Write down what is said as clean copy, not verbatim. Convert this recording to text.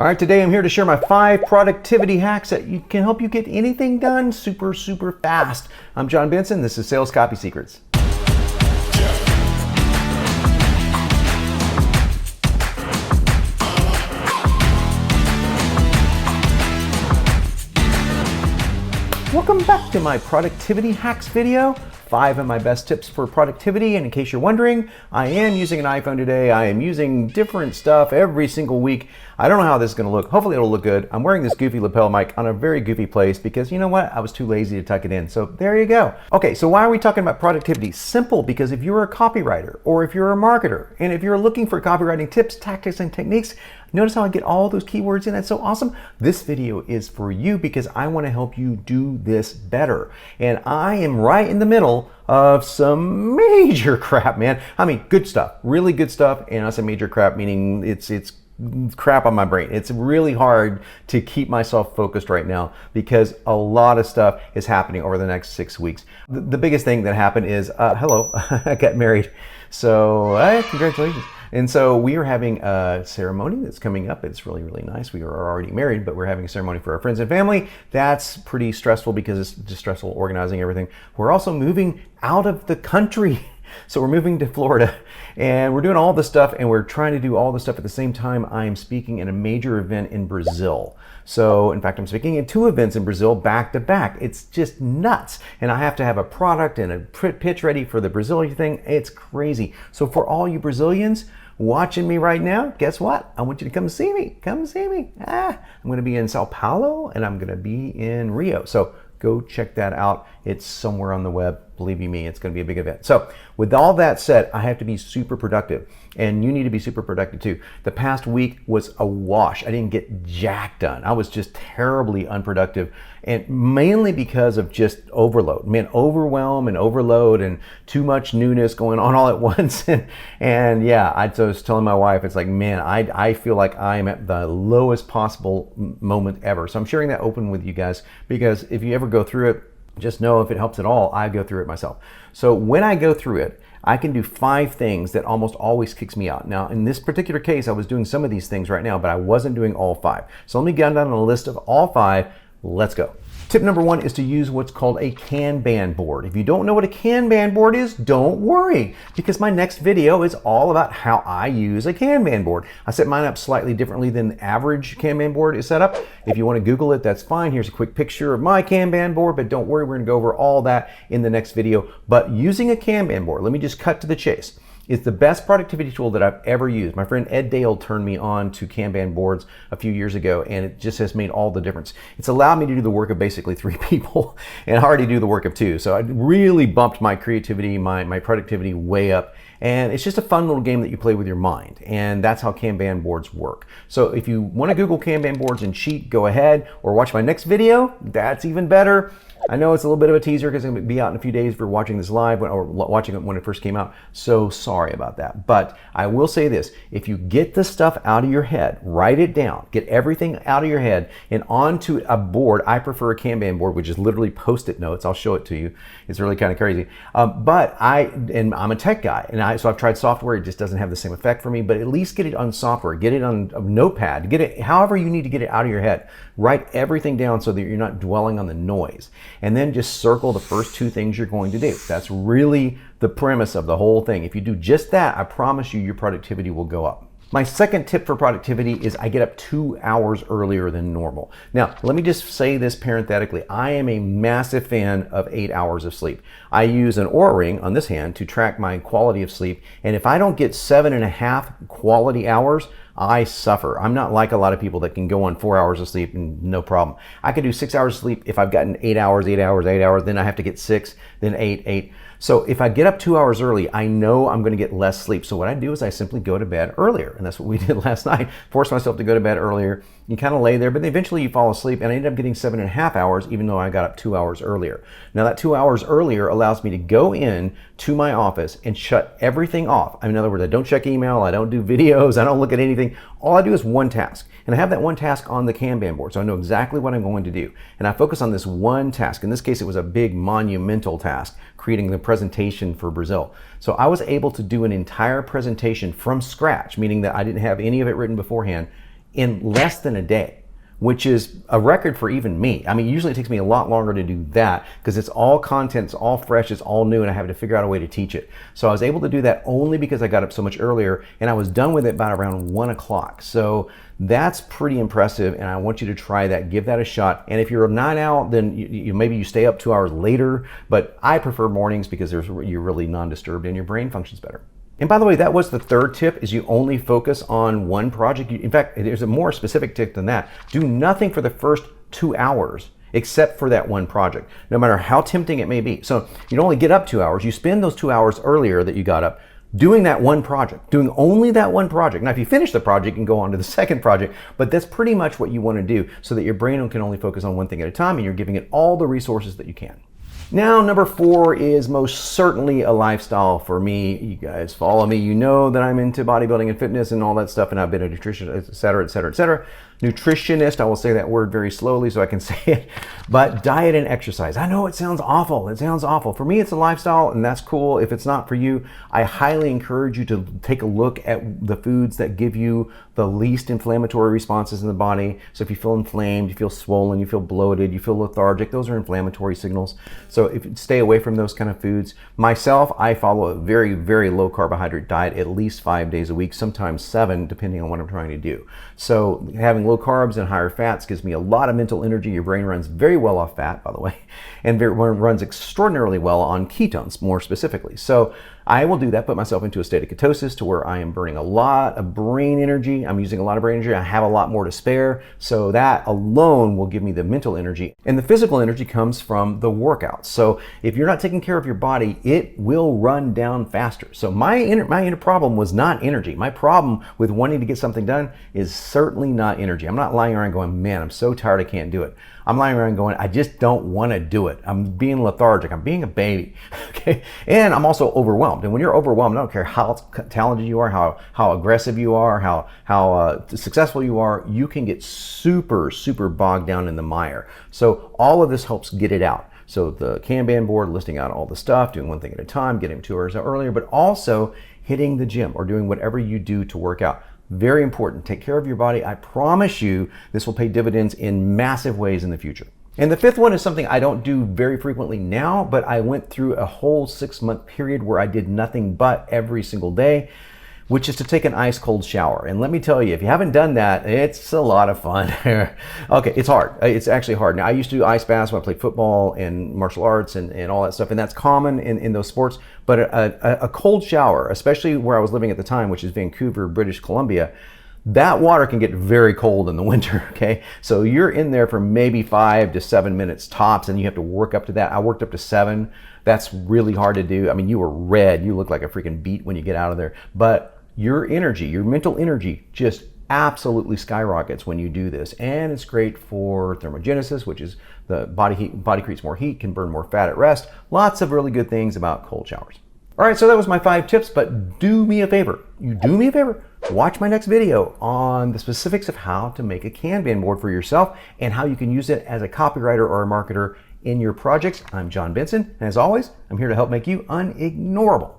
All right, today I'm here to share my 5 productivity hacks that can help you get anything done super fast. I'm John Benson. This is Sales Copy Secrets. Welcome back to my productivity hacks video. 5 of my best tips for productivity. And in case you're wondering, I am using an iPhone today. I am using different stuff every single week. I don't know how this is gonna look. Hopefully it'll look good. I'm wearing this goofy lapel mic on a very goofy place because you know what? I was too lazy to tuck it in. So there you go. Okay, so why are we talking about productivity? Simple, because if you're a copywriter or if you're a marketer, and if you're looking for copywriting tips, tactics, and techniques, notice how I get all those keywords in. That's so awesome. This video is for you because I want to help you do this better. And I am right in the middle of some major crap, man. I mean, good stuff, really good stuff. And I say major crap, meaning it's crap on my brain. It's really hard to keep myself focused right now because a lot of stuff is happening over the next 6 weeks. The biggest thing that happened is, hello, I got married. So congratulations. And so we are having a ceremony that's coming up. It's really nice. We are already married, but we're having a ceremony for our friends and family. That's pretty stressful because it's just stressful organizing everything. We're also moving out of the country. So we're moving to Florida and we're doing all this stuff and we're trying to do all this stuff at the same time. I am speaking at a major event in Brazil. So in fact, I'm speaking at 2 events in Brazil back to back. It's just nuts. And I have to have a product and a pitch ready for the Brazilian thing. It's crazy. So for all you Brazilians watching me right now, guess what? I want you to come see me. Come see me. I'm going to be in Sao Paulo and I'm going to be in Rio. So go check that out. It's somewhere on the web. Believe you me, it's going to be a big event. So with all that said, I have to be super productive and you need to be super productive too. The past week was a wash. I didn't get jack done. I was just terribly unproductive and mainly because of just overload. Man, overwhelm and overload and too much newness going on all at once. And yeah, I was telling my wife, it's like, man, I feel like I'm at the lowest possible moment ever. So I'm sharing that open with you guys because if you ever go through it, just know if it helps at all, I go through it myself. So when I go through it, I can do 5 things that almost always kicks me out. Now, in this particular case, I was doing some of these things right now, but I wasn't doing all 5. So let me get down a list of all 5. Let's go. Tip number 1 is to use what's called a Kanban board. If you don't know what a Kanban board is, don't worry, because my next video is all about how I use a Kanban board. I set mine up slightly differently than the average Kanban board is set up. If you want to Google it, that's fine. Here's a quick picture of my Kanban board, but don't worry, we're going to go over all that in the next video. But using a Kanban board, let me just cut to the chase. It's the best productivity tool that I've ever used. My friend Ed Dale turned me on to Kanban boards a few years ago, and it just has made all the difference. It's allowed me to do the work of basically 3 people, and I already do the work of 2. So I really bumped my creativity, my productivity way up. And it's just a fun little game that you play with your mind. And that's how Kanban boards work. So if you want to Google Kanban boards and cheat, go ahead, or watch my next video. That's even better. I know it's a little bit of a teaser because it's going to be out in a few days for watching this live or watching it when it first came out. So sorry about that. But I will say this, if you get the stuff out of your head, write it down, get everything out of your head and onto a board. I prefer a Kanban board, which is literally Post-it notes. I'll show it to you. It's really kind of crazy. But I'm a tech guy so I've tried software. It just doesn't have the same effect for me, but at least get it on software, get it on a notepad, get it however you need to get it out of your head. Write everything down so that you're not dwelling on the noise. And then just circle the first 2 things you're going to do. That's really the premise of the whole thing. If you do just that, I promise you your productivity will go up. My second tip for productivity is I get up 2 hours earlier than normal. Now, let me just say this parenthetically. I am a massive fan of 8 hours of sleep. I use an Oura Ring on this hand to track my quality of sleep. And if I don't get 7.5 quality hours, I suffer. I'm not like a lot of people that can go on 4 hours of sleep and no problem. I can do 6 hours of sleep if I've gotten 8 hours, then I have to get 6, then 8. So if I get up 2 hours early, I know I'm going to get less sleep. So what I do is I simply go to bed earlier. And that's what we did last night. Forced myself to go to bed earlier. You kind of lay there, but eventually you fall asleep. And I ended up getting 7.5 hours, even though I got up 2 hours earlier. Now that 2 hours earlier allows me to go in to my office and shut everything off. In other words, I don't check email. I don't do videos. I don't look at anything. All I do is one task. And I have that one task on the Kanban board. So I know exactly what I'm going to do. And I focus on this one task. In this case, it was a big monumental task, creating the presentation for Brazil. So I was able to do an entire presentation from scratch, meaning that I didn't have any of it written beforehand, in less than a day, which is a record for even me. I mean, usually it takes me a lot longer to do that because it's all content, it's all fresh, it's all new, and I have to figure out a way to teach it. So I was able to do that only because I got up so much earlier, and I was done with it about around 1 o'clock. So that's pretty impressive, and I want you to try that, give that a shot. And if you're a night owl, then maybe you stay up 2 hours later, but I prefer mornings because you're really non-disturbed and your brain functions better. And by the way, that was the third tip, is you only focus on one project. In fact, there's a more specific tip than that. Do nothing for the first 2 hours except for that one project, no matter how tempting it may be. So you only get up 2 hours. You spend those 2 hours earlier that you got up doing that one project, doing only that one project. Now, if you finish the project, you can go on to the second project, but that's pretty much what you want to do so that your brain can only focus on one thing at a time and you're giving it all the resources that you can. Now, number 4 is most certainly a lifestyle for me. You guys follow me, you know that I'm into bodybuilding and fitness and all that stuff, and I've been a nutritionist, et cetera, et cetera, et cetera. Nutritionist, I will say that word very slowly so I can say it, but diet and exercise. I know it sounds awful. It sounds awful. For me, it's a lifestyle, and that's cool. If it's not for you, I highly encourage you to take a look at the foods that give you the least inflammatory responses in the body. So if you feel inflamed, you feel swollen, you feel bloated, you feel lethargic, those are inflammatory signals. So if you stay away from those kind of foods. Myself, I follow a very, very low carbohydrate diet at least 5 days a week, sometimes 7, depending on what I'm trying to do. So having low carbs and higher fats gives me a lot of mental energy. Your brain runs very well off fat, by the way, and runs extraordinarily well on ketones, more specifically. So I will do that, put myself into a state of ketosis to where I am burning a lot of brain energy. I'm using a lot of brain energy. I have a lot more to spare. So that alone will give me the mental energy. And the physical energy comes from the workouts. So if you're not taking care of your body, it will run down faster. So my inner problem was not energy. My problem with wanting to get something done is certainly not energy. I'm not lying around going, man, I'm so tired I can't do it. I'm lying around going, I just don't want to do it. I'm being lethargic. I'm being a baby. Okay. And I'm also overwhelmed. And when you're overwhelmed, I don't care how talented you are, how aggressive you are, how successful you are, you can get super, super bogged down in the mire. So all of this helps get it out. So the Kanban board, listing out all the stuff, doing one thing at a time, getting 2 hours earlier, but also hitting the gym or doing whatever you do to work out. Very important. Take care of your body. I promise you this will pay dividends in massive ways in the future. And the 5th one is something I don't do very frequently now, but I went through a whole 6-month period where I did nothing but every single day, which is to take an ice cold shower. And let me tell you, if you haven't done that, it's a lot of fun. Okay, it's hard. It's actually hard. Now, I used to do ice baths when I played football and martial arts and all that stuff, and that's common in those sports. But a cold shower, especially where I was living at the time, which is Vancouver, British Columbia, that water can get very cold in the winter, okay? So you're in there for maybe 5 to 7 minutes tops, and you have to work up to that. I worked up to 7. That's really hard to do. I mean, you were red. You look like a freaking beet when you get out of there. But your energy, your mental energy just absolutely skyrockets when you do this. And it's great for thermogenesis, which is the body creates more heat, can burn more fat at rest. Lots of really good things about cold showers. All right, so that was my 5 tips, but do me a favor. You do me a favor. Watch my next video on the specifics of how to make a Kanban board for yourself and how you can use it as a copywriter or a marketer in your projects. I'm John Benson, and as always, I'm here to help make you unignorable.